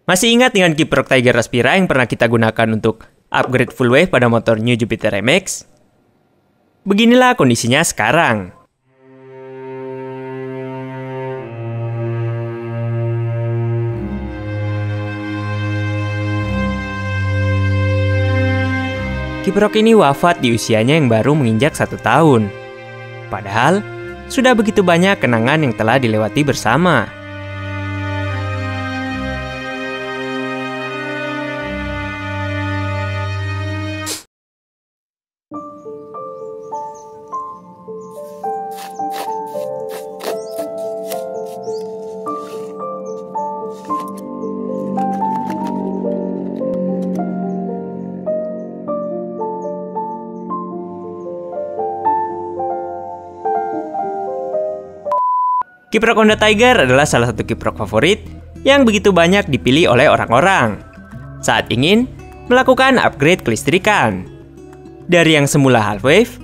Masih ingat dengan kiprok Tiger Aspira yang pernah kita gunakan untuk upgrade full wave pada motor New Jupiter MX? Beginilah kondisinya sekarang. Kiprok ini wafat di usianya yang baru menginjak 1 tahun. Padahal, sudah begitu banyak kenangan yang telah dilewati bersama. Kiprok Honda Tiger adalah salah satu kiprok favorit yang begitu banyak dipilih oleh orang-orang saat ingin melakukan upgrade kelistrikan. Dari yang semula half wave,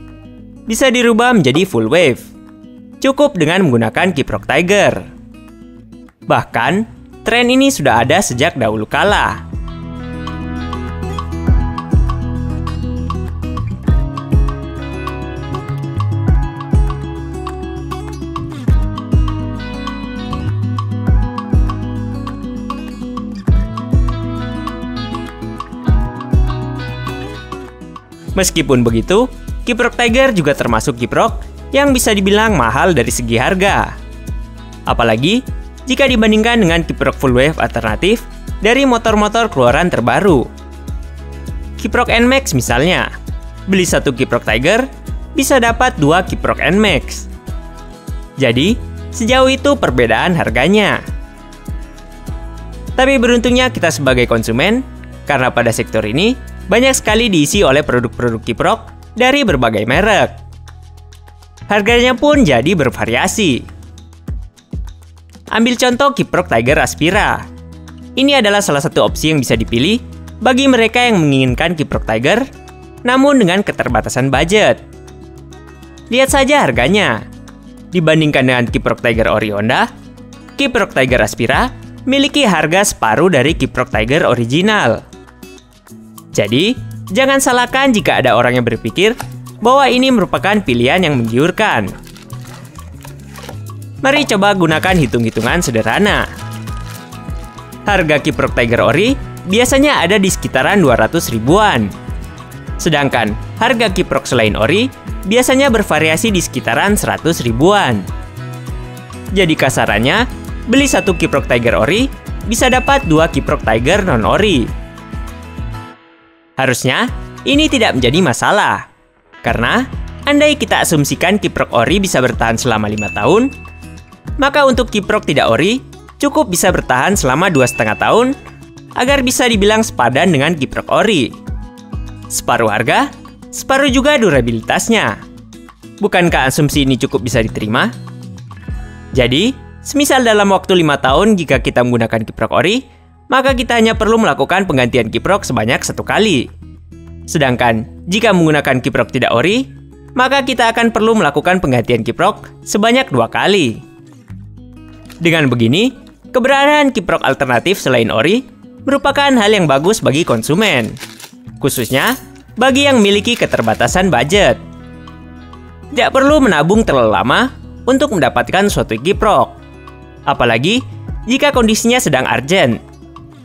bisa dirubah menjadi full wave. Cukup dengan menggunakan kiprok Tiger. Bahkan, tren ini sudah ada sejak dahulu kala. Meskipun begitu, kiprok Tiger juga termasuk kiprok yang bisa dibilang mahal dari segi harga. Apalagi jika dibandingkan dengan kiprok full wave alternatif dari motor-motor keluaran terbaru. Kiprok NMAX misalnya, beli 1 kiprok Tiger bisa dapat 2 kiprok NMAX. Jadi, sejauh itu perbedaan harganya. Tapi beruntungnya kita sebagai konsumen, karena pada sektor ini banyak sekali diisi oleh produk-produk kiprok dari berbagai merek. Harganya pun jadi bervariasi. Ambil contoh kiprok Tiger Aspira. Ini adalah salah satu opsi yang bisa dipilih bagi mereka yang menginginkan kiprok Tiger, namun dengan keterbatasan budget. Lihat saja harganya. Dibandingkan dengan kiprok Tiger Ori Honda, kiprok Tiger Aspira memiliki harga separuh dari kiprok Tiger original. Jadi, jangan salahkan jika ada orang yang berpikir bahwa ini merupakan pilihan yang menggiurkan. Mari coba gunakan hitung-hitungan sederhana. Harga kiprok Tiger Ori biasanya ada di sekitaran 200 ribuan. Sedangkan harga kiprok selain Ori biasanya bervariasi di sekitaran 100 ribuan. Jadi kasarannya, beli 1 kiprok Tiger Ori bisa dapat 2 kiprok Tiger non-Ori. Harusnya, ini tidak menjadi masalah. Karena, andai kita asumsikan kiprok Ori bisa bertahan selama 5 tahun, maka untuk kiprok tidak Ori, cukup bisa bertahan selama 2,5 tahun, agar bisa dibilang sepadan dengan kiprok Ori. Separuh harga, separuh juga durabilitasnya. Bukankah asumsi ini cukup bisa diterima? Jadi, semisal dalam waktu 5 tahun jika kita menggunakan kiprok Ori, maka kita hanya perlu melakukan penggantian kiprok sebanyak 1 kali. Sedangkan, jika menggunakan kiprok tidak Ori, maka kita akan perlu melakukan penggantian kiprok sebanyak 2 kali. Dengan begini, keberadaan kiprok alternatif selain Ori merupakan hal yang bagus bagi konsumen, khususnya bagi yang memiliki keterbatasan budget. Tidak perlu menabung terlalu lama untuk mendapatkan suatu kiprok. Apalagi jika kondisinya sedang urgent.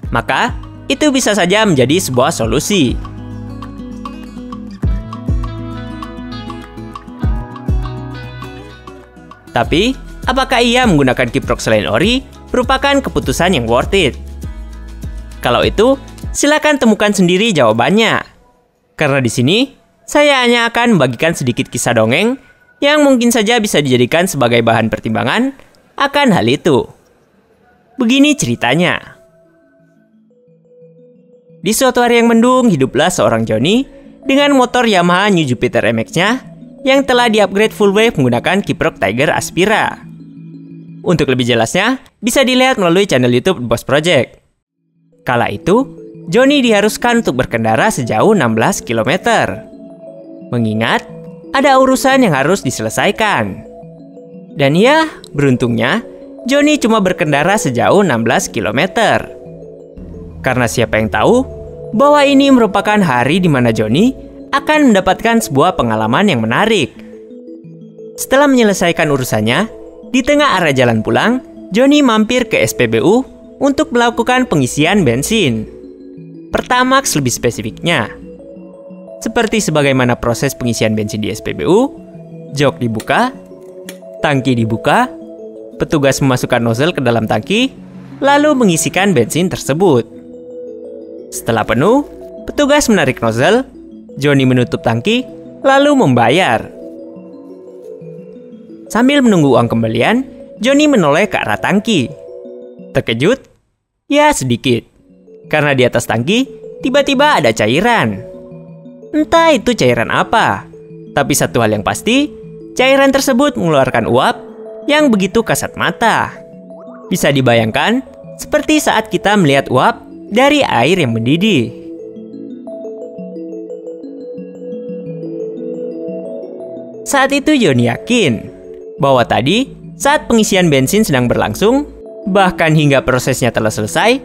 Maka, itu bisa saja menjadi sebuah solusi. Tapi, apakah ia menggunakan kiprok selain Ori merupakan keputusan yang worth it? Kalau itu, silakan temukan sendiri jawabannya. Karena di sini, saya hanya akan membagikan sedikit kisah dongeng yang mungkin saja bisa dijadikan sebagai bahan pertimbangan akan hal itu. Begini ceritanya. Di suatu hari yang mendung, hiduplah seorang Johnny dengan motor Yamaha New Jupiter MX-nya yang telah di-upgrade full wave menggunakan kiprok Tiger Aspira. Untuk lebih jelasnya, bisa dilihat melalui channel YouTube Boss Project. Kala itu, Johnny diharuskan untuk berkendara sejauh 16 km. Mengingat, ada urusan yang harus diselesaikan. Dan ya, beruntungnya, Johnny cuma berkendara sejauh 16 km. Karena siapa yang tahu bahwa ini merupakan hari di mana Johnny akan mendapatkan sebuah pengalaman yang menarik. Setelah menyelesaikan urusannya, di tengah arah jalan pulang, Johnny mampir ke SPBU untuk melakukan pengisian bensin. Pertamax lebih spesifiknya. Seperti sebagaimana proses pengisian bensin di SPBU, jok dibuka, tangki dibuka, petugas memasukkan nozzle ke dalam tangki, lalu mengisikan bensin tersebut. Setelah penuh, petugas menarik nozzle, Johnny menutup tangki, lalu membayar. Sambil menunggu uang kembalian, Johnny menoleh ke arah tangki. Terkejut? Ya, sedikit. Karena di atas tangki, tiba-tiba ada cairan. Entah itu cairan apa, tapi satu hal yang pasti, cairan tersebut mengeluarkan uap yang begitu kasat mata. Bisa dibayangkan, seperti saat kita melihat uap dari air yang mendidih. Saat itu Johnny yakin bahwa tadi saat pengisian bensin sedang berlangsung, bahkan hingga prosesnya telah selesai,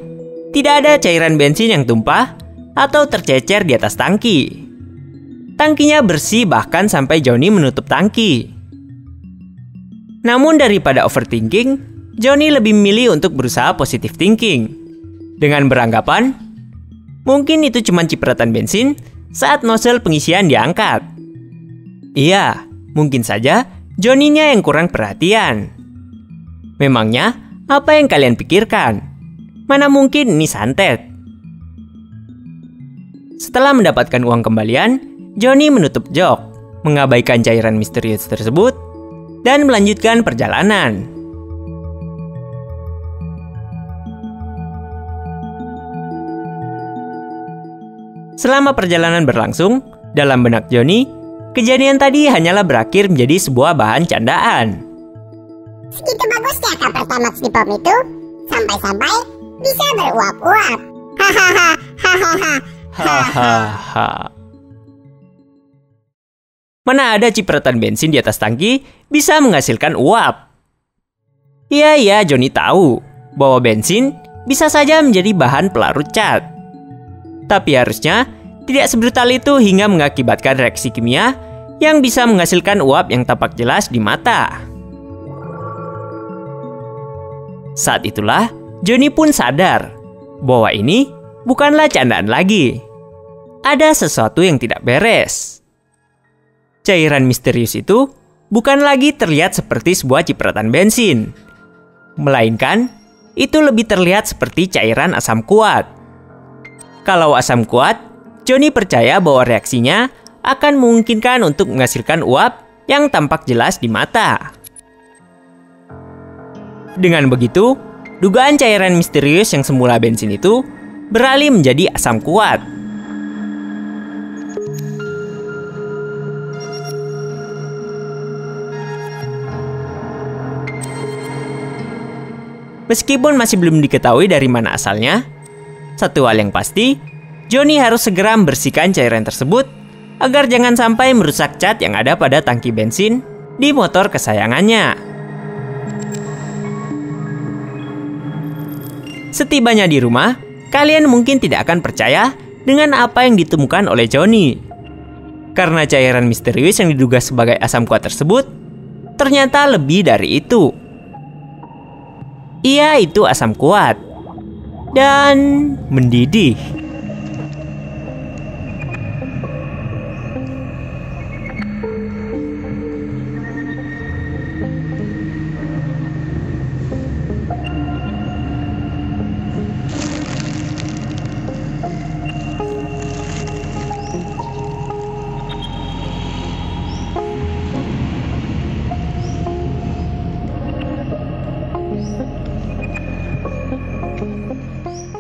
tidak ada cairan bensin yang tumpah atau tercecer di atas tangki. Tangkinya bersih bahkan sampai Johnny menutup tangki. Namun daripada overthinking, Johnny lebih memilih untuk berusaha positive thinking. Dengan beranggapan, mungkin itu cuma cipratan bensin saat nozzle pengisian diangkat. Iya, mungkin saja Johnny-nya yang kurang perhatian. Memangnya, apa yang kalian pikirkan? Mana mungkin ini santet? Setelah mendapatkan uang kembalian, Johnny menutup jok, mengabaikan cairan misterius tersebut, dan melanjutkan perjalanan. Selama perjalanan berlangsung, dalam benak Johnny, kejadian tadi hanyalah berakhir menjadi sebuah bahan candaan. Segitu bagusnya kapal Pertamax di pom itu, sampai-sampai bisa beruap-uap. Hahaha, hahaha, hahaha. Mana ada cipratan bensin di atas tangki bisa menghasilkan uap? Iya, Johnny tahu bahwa bensin bisa saja menjadi bahan pelarut cat. Tapi harusnya tidak sebrutal itu hingga mengakibatkan reaksi kimia yang bisa menghasilkan uap yang tampak jelas di mata. Saat itulah Johnny pun sadar bahwa ini bukanlah candaan lagi. Ada sesuatu yang tidak beres. Cairan misterius itu bukan lagi terlihat seperti sebuah cipratan bensin, melainkan itu lebih terlihat seperti cairan asam kuat. Kalau asam kuat, Johnny percaya bahwa reaksinya akan memungkinkan untuk menghasilkan uap yang tampak jelas di mata. Dengan begitu, dugaan cairan misterius yang semula bensin itu beralih menjadi asam kuat. Meskipun masih belum diketahui dari mana asalnya, satu hal yang pasti, Johnny harus segera membersihkan cairan tersebut agar jangan sampai merusak cat yang ada pada tangki bensin di motor kesayangannya. Setibanya di rumah, kalian mungkin tidak akan percaya dengan apa yang ditemukan oleh Johnny. Karena cairan misterius yang diduga sebagai asam kuat tersebut ternyata lebih dari itu. Iya, itu asam kuat dan mendidih.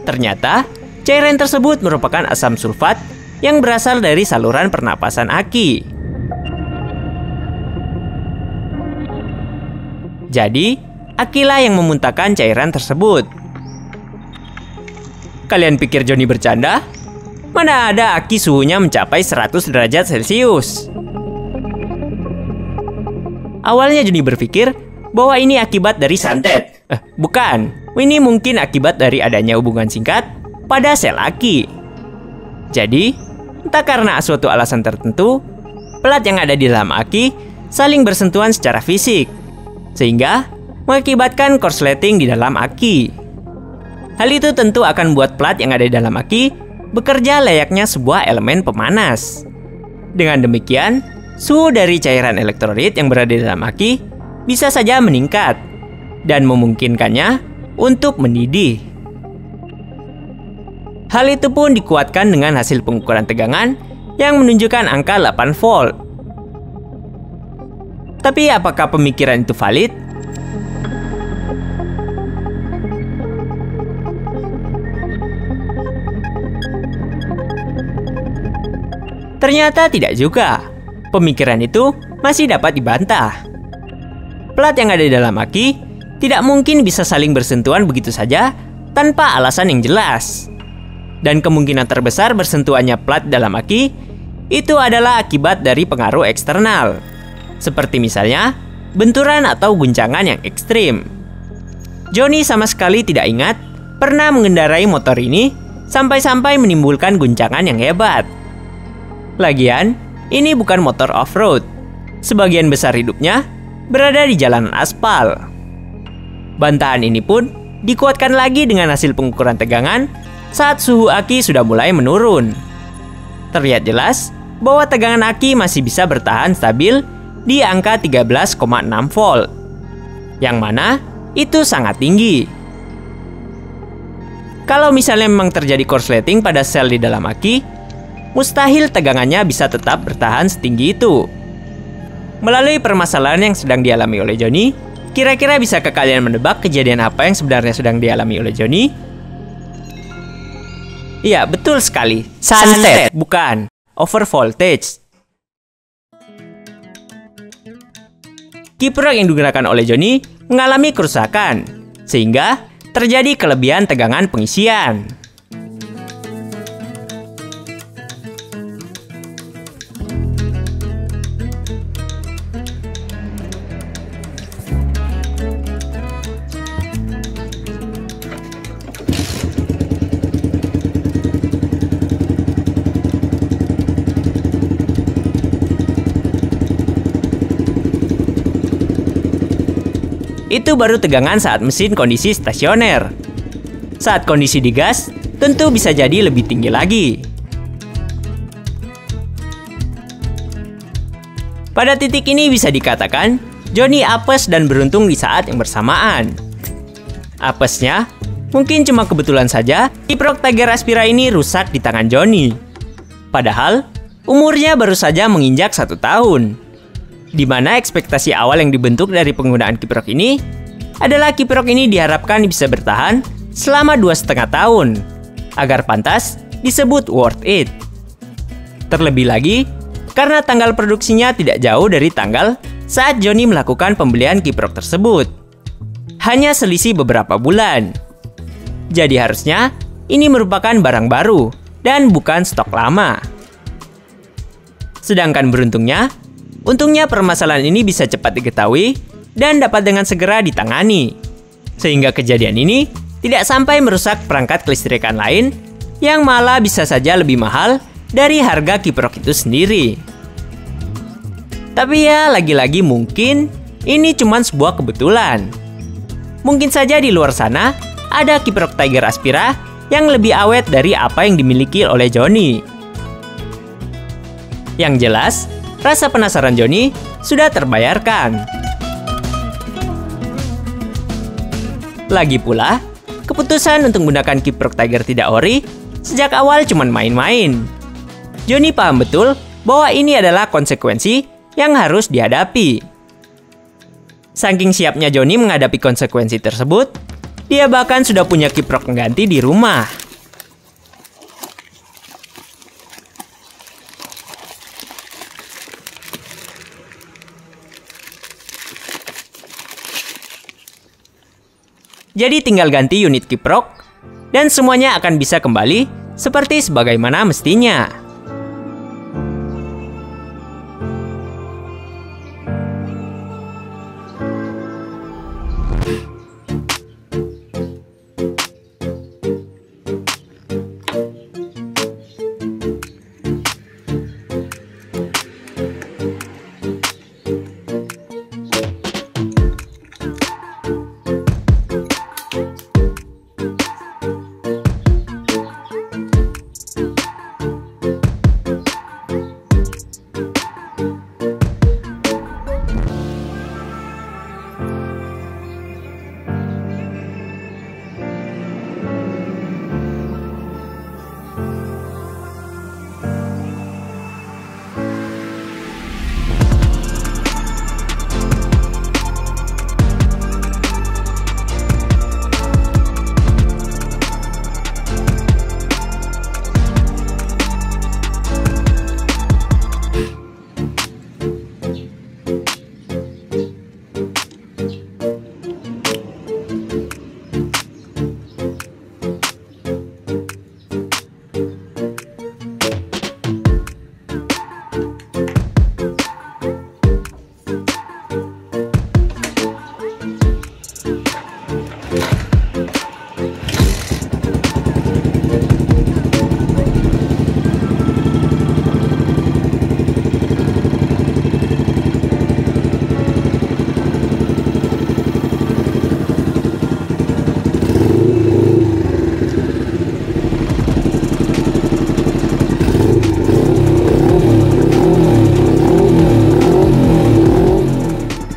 Ternyata, cairan tersebut merupakan asam sulfat yang berasal dari saluran pernapasan aki. Jadi, akilah yang memuntahkan cairan tersebut. Kalian pikir Johnny bercanda? Mana ada aki suhunya mencapai 100 derajat Celcius. Awalnya Johnny berpikir bahwa ini akibat dari santet. Bukan. Ini mungkin akibat dari adanya hubungan singkat pada sel aki. Jadi, entah karena suatu alasan tertentu, plat yang ada di dalam aki saling bersentuhan secara fisik, sehingga mengakibatkan korsleting di dalam aki. Hal itu tentu akan membuat plat yang ada di dalam aki bekerja layaknya sebuah elemen pemanas. Dengan demikian, suhu dari cairan elektrolit yang berada di dalam aki bisa saja meningkat dan memungkinkannya untuk mendidih. Hal itu pun dikuatkan dengan hasil pengukuran tegangan yang menunjukkan angka 8 volt. Tapi apakah pemikiran itu valid? Ternyata tidak juga. Pemikiran itu masih dapat dibantah. Plat yang ada di dalam aki tidak mungkin bisa saling bersentuhan begitu saja tanpa alasan yang jelas. Dan kemungkinan terbesar bersentuhannya plat dalam aki itu adalah akibat dari pengaruh eksternal, seperti misalnya benturan atau guncangan yang ekstrim. Johnny sama sekali tidak ingat pernah mengendarai motor ini sampai-sampai menimbulkan guncangan yang hebat. Lagian, ini bukan motor off-road. Sebagian besar hidupnya berada di jalanan aspal. Bantahan ini pun dikuatkan lagi dengan hasil pengukuran tegangan saat suhu aki sudah mulai menurun. Terlihat jelas bahwa tegangan aki masih bisa bertahan stabil di angka 13,6 volt, yang mana itu sangat tinggi. Kalau misalnya memang terjadi korsleting pada sel di dalam aki, mustahil tegangannya bisa tetap bertahan setinggi itu. Melalui permasalahan yang sedang dialami oleh Johnny, kira-kira bisakah kalian menebak kejadian apa yang sebenarnya sedang dialami oleh Johnny? Iya, betul sekali. Santet, bukan over voltage. Kiprok yang digunakan oleh Johnny mengalami kerusakan, sehingga terjadi kelebihan tegangan pengisian. Itu baru tegangan saat mesin kondisi stasioner. Saat kondisi digas, tentu bisa jadi lebih tinggi lagi. Pada titik ini bisa dikatakan, Johnny apes dan beruntung di saat yang bersamaan. Apesnya, mungkin cuma kebetulan saja kiprok Tiger Aspira ini rusak di tangan Johnny. Padahal, umurnya baru saja menginjak 1 tahun. Di mana ekspektasi awal yang dibentuk dari penggunaan kiprok ini adalah kiprok ini diharapkan bisa bertahan selama 2,5 tahun agar pantas disebut worth it. Terlebih lagi, karena tanggal produksinya tidak jauh dari tanggal saat Johnny melakukan pembelian kiprok tersebut. Hanya selisih beberapa bulan. Jadi harusnya ini merupakan barang baru dan bukan stok lama. Sedangkan untungnya permasalahan ini bisa cepat diketahui dan dapat dengan segera ditangani. Sehingga kejadian ini tidak sampai merusak perangkat kelistrikan lain yang malah bisa saja lebih mahal dari harga kiprok itu sendiri. Tapi ya, lagi-lagi mungkin ini cuma sebuah kebetulan. Mungkin saja di luar sana ada kiprok Tiger Aspira yang lebih awet dari apa yang dimiliki oleh Johnny. Yang jelas, rasa penasaran Johnny sudah terbayarkan. Lagi pula, keputusan untuk menggunakan kiprok Tiger tidak ori sejak awal cuma main-main. Johnny paham betul bahwa ini adalah konsekuensi yang harus dihadapi. Saking siapnya Johnny menghadapi konsekuensi tersebut, dia bahkan sudah punya kiprok pengganti di rumah. Jadi tinggal ganti unit kiprok, dan semuanya akan bisa kembali seperti sebagaimana mestinya.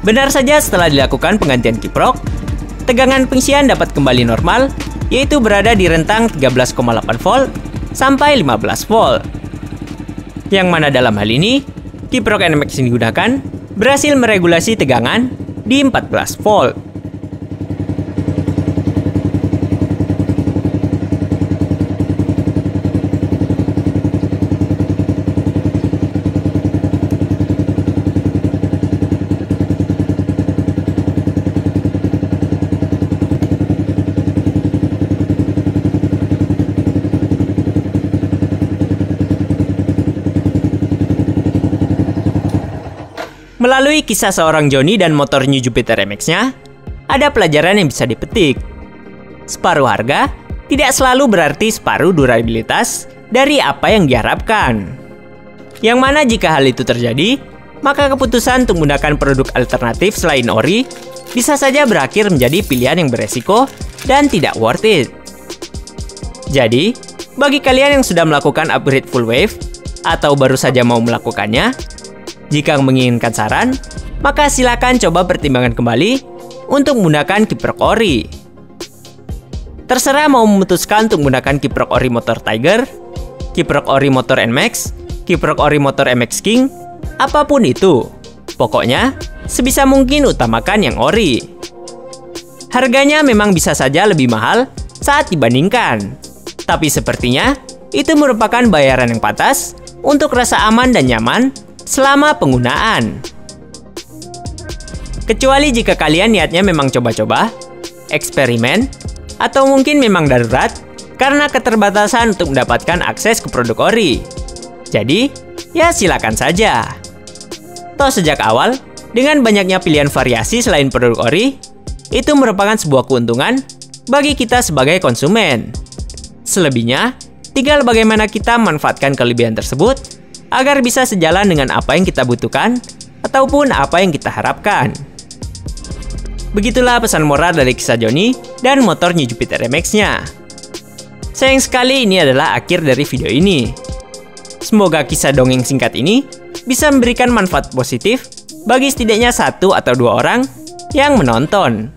Benar saja setelah dilakukan penggantian kiprok, tegangan pengisian dapat kembali normal, yaitu berada di rentang 13,8 volt sampai 15 volt. Yang mana dalam hal ini, kiprok NMAX yang digunakan berhasil meregulasi tegangan di 14 volt. Melalui kisah seorang Johnny dan motor New Jupiter MX-nya, ada pelajaran yang bisa dipetik. Separuh harga tidak selalu berarti separuh durabilitas dari apa yang diharapkan. Yang mana jika hal itu terjadi, maka keputusan untuk menggunakan produk alternatif selain ori bisa saja berakhir menjadi pilihan yang beresiko dan tidak worth it. Jadi, bagi kalian yang sudah melakukan upgrade full wave atau baru saja mau melakukannya, jika menginginkan saran, maka silakan coba pertimbangkan kembali untuk menggunakan kiprok ori. Terserah mau memutuskan untuk menggunakan kiprok ori motor Tiger, kiprok ori motor NMAX, kiprok ori motor MX King, apapun itu. Pokoknya, sebisa mungkin utamakan yang ori. Harganya memang bisa saja lebih mahal saat dibandingkan, tapi sepertinya itu merupakan bayaran yang pantas untuk rasa aman dan nyaman selama penggunaan. Kecuali jika kalian niatnya memang coba-coba, eksperimen, atau mungkin memang darurat karena keterbatasan untuk mendapatkan akses ke produk ori. Jadi, ya silakan saja. Toh sejak awal, dengan banyaknya pilihan variasi selain produk ori, itu merupakan sebuah keuntungan bagi kita sebagai konsumen. Selebihnya, tinggal bagaimana kita memanfaatkan kelebihan tersebut agar bisa sejalan dengan apa yang kita butuhkan ataupun apa yang kita harapkan. Begitulah pesan moral dari kisah Johnny dan motor New Jupiter MX-nya. Sayang sekali ini adalah akhir dari video ini. Semoga kisah dongeng singkat ini bisa memberikan manfaat positif bagi setidaknya 1 atau 2 orang yang menonton.